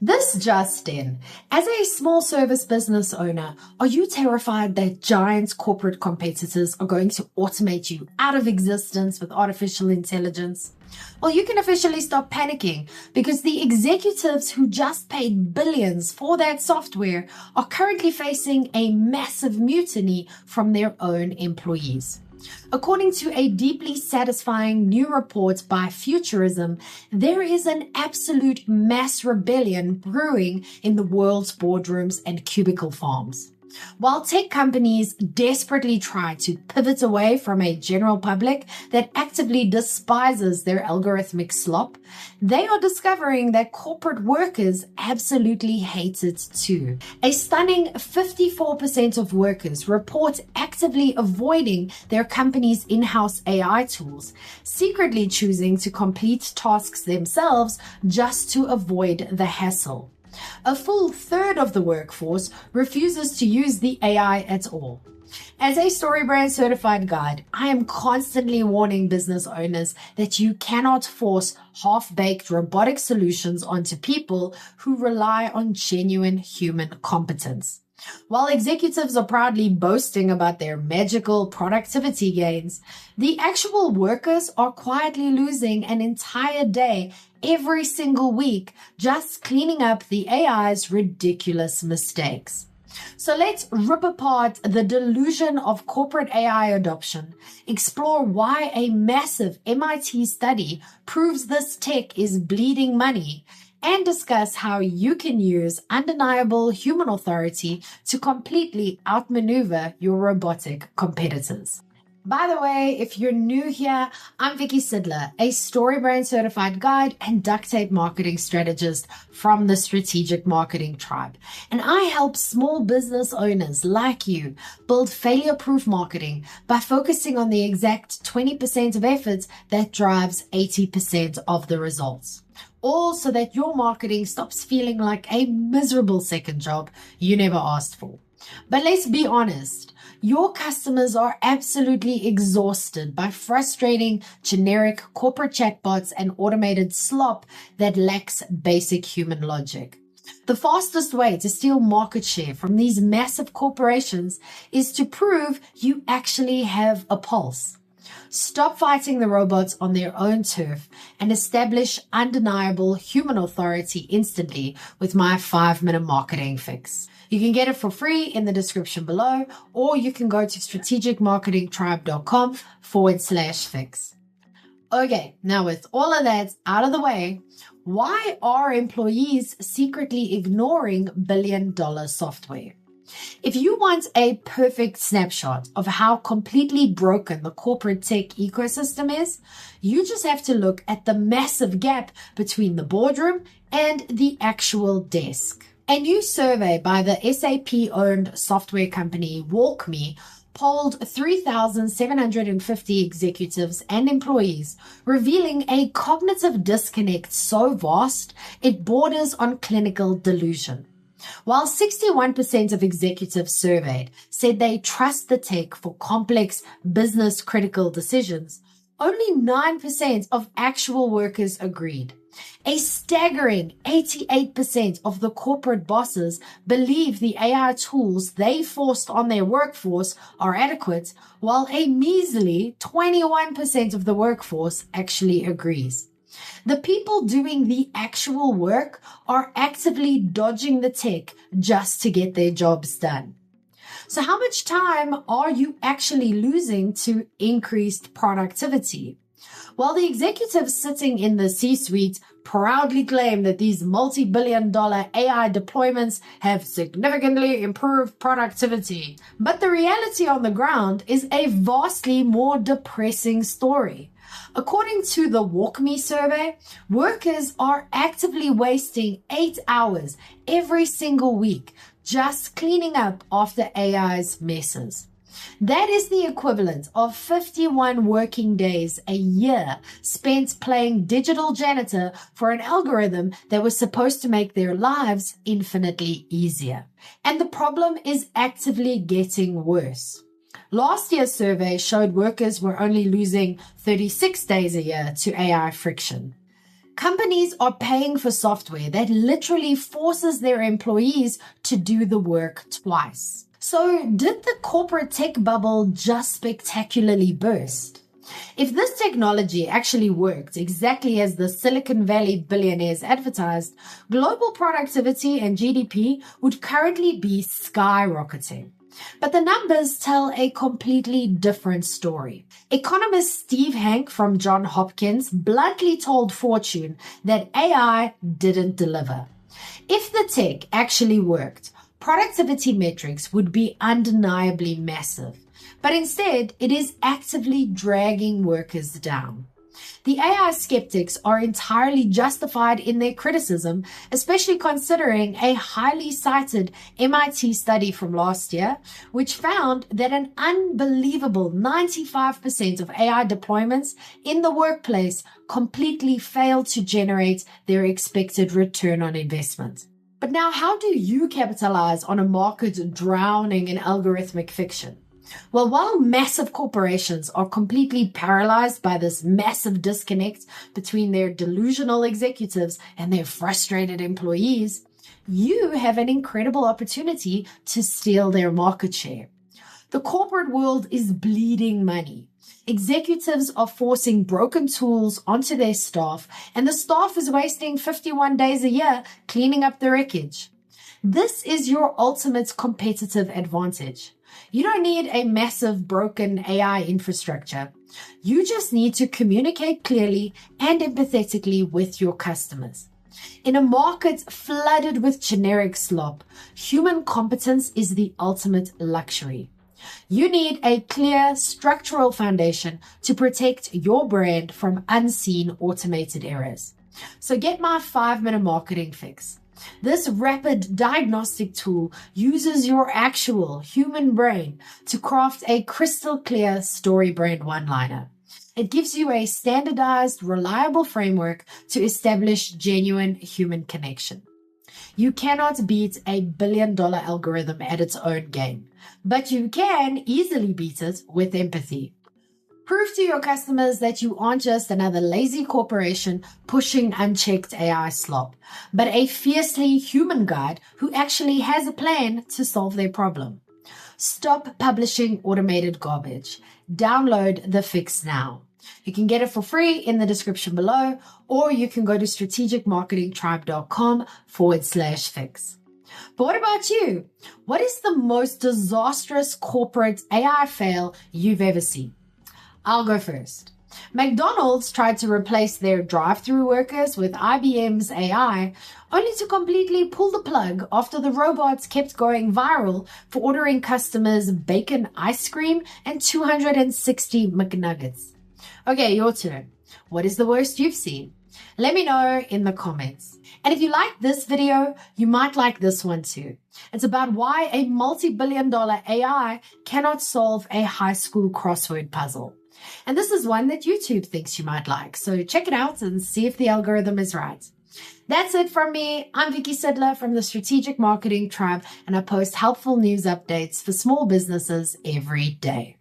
This just in. As a small service business owner, are you terrified that giant corporate competitors are going to automate you out of existence with artificial intelligence? Well, you can officially stop panicking because the executives who just paid billions for that software are currently facing a massive mutiny from their own employees. According to a deeply satisfying new report by Futurism, there is an absolute mass rebellion brewing in the world's boardrooms and cubicle farms. While tech companies desperately try to pivot away from a general public that actively despises their algorithmic slop, they are discovering that corporate workers absolutely hate it too. A stunning 54% of workers report actively avoiding their company's in-house AI tools, secretly choosing to complete tasks themselves just to avoid the hassle. A full third of the workforce refuses to use the AI at all. As a StoryBrand certified guide, I am constantly warning business owners that you cannot force half-baked robotic solutions onto people who rely on genuine human competence. While executives are proudly boasting about their magical productivity gains, the actual workers are quietly losing an entire day every single week just cleaning up the AI's ridiculous mistakes. So let's rip apart the delusion of corporate AI adoption, explore why a massive MIT study proves this tech is bleeding money, and discuss how you can use undeniable human authority to completely outmaneuver your robotic competitors. By the way, if you're new here, I'm Vicky Sidler, a StoryBrand certified guide and duct tape marketing strategist from the Strategic Marketing Tribe. And I help small business owners like you build failure-proof marketing by focusing on the exact 20% of effort that drives 80% of the results. All so that your marketing stops feeling like a miserable second job you never asked for. But let's be honest, your customers are absolutely exhausted by frustrating generic corporate chatbots and automated slop that lacks basic human logic. The fastest way to steal market share from these massive corporations is to prove you actually have a pulse. Stop fighting the robots on their own turf and establish undeniable human authority instantly with my 5-minute marketing fix. You can get it for free in the description below, or you can go to strategicmarketingtribe.com/fix. Okay, now with all of that out of the way, why are employees secretly ignoring billion-dollar software? If you want a perfect snapshot of how completely broken the corporate tech ecosystem is, you just have to look at the massive gap between the boardroom and the actual desk. A new survey by the SAP-owned software company WalkMe polled 3,750 executives and employees, revealing a cognitive disconnect so vast it borders on clinical delusion. While 61% of executives surveyed said they trust the tech for complex business-critical decisions, only 9% of actual workers agreed. A staggering 88% of the corporate bosses believe the AI tools they forced on their workforce are adequate, while a measly 21% of the workforce actually agrees. The people doing the actual work are actively dodging the tech just to get their jobs done. So how much time are you actually losing to increased productivity? While the executives sitting in the C-suite proudly claim that these multi-billion-dollar AI deployments have significantly improved productivity, but the reality on the ground is a vastly more depressing story. According to the WalkMe survey, workers are actively wasting 8 hours every single week just cleaning up after AI's messes. That is the equivalent of 51 working days a year spent playing digital janitor for an algorithm that was supposed to make their lives infinitely easier. And the problem is actively getting worse. Last year's survey showed workers were only losing 36 days a year to AI friction. Companies are paying for software that literally forces their employees to do the work twice. So, did the corporate tech bubble just spectacularly burst? If this technology actually worked exactly as the Silicon Valley billionaires advertised, global productivity and GDP would currently be skyrocketing. But the numbers tell a completely different story. Economist Steve Hanke from Johns Hopkins bluntly told Fortune that AI didn't deliver. If the tech actually worked, productivity metrics would be undeniably massive. But instead, it is actively dragging workers down. The AI skeptics are entirely justified in their criticism, especially considering a highly cited MIT study from last year, which found that an unbelievable 95% of AI deployments in the workplace completely failed to generate their expected return on investment. But now, how do you capitalize on a market drowning in algorithmic fiction? Well, while massive corporations are completely paralyzed by this massive disconnect between their delusional executives and their frustrated employees, you have an incredible opportunity to steal their market share. The corporate world is bleeding money. Executives are forcing broken tools onto their staff, and the staff is wasting 51 days a year cleaning up the wreckage. This is your ultimate competitive advantage. You don't need a massive broken AI infrastructure. You just need to communicate clearly and empathetically with your customers. In a market flooded with generic slop, human competence is the ultimate luxury. You need a clear structural foundation to protect your brand from unseen automated errors. So get my 5-minute marketing fix. This rapid diagnostic tool uses your actual human brain to craft a crystal clear story brand one-liner. It gives you a standardized, reliable framework to establish genuine human connection. You cannot beat a billion-dollar algorithm at its own game, but you can easily beat it with empathy. Prove to your customers that you aren't just another lazy corporation pushing unchecked AI slop, but a fiercely human guide who actually has a plan to solve their problem. Stop publishing automated garbage. Download the fix now. You can get it for free in the description below, or you can go to strategicmarketingtribe.com/fix. But what about you? What is the most disastrous corporate AI fail you've ever seen? I'll go first. McDonald's tried to replace their drive-thru workers with IBM's AI, only to completely pull the plug after the robots kept going viral for ordering customers bacon ice cream and 260 McNuggets. Okay, your turn. What is the worst you've seen? Let me know in the comments. And if you like this video, you might like this one too. It's about why a multi-billion-dollar AI cannot solve a high school crossword puzzle. And this is one that YouTube thinks you might like. So check it out and see if the algorithm is right. That's it from me. I'm Vicky Sidler from the Strategic Marketing Tribe, and I post helpful news updates for small businesses every day.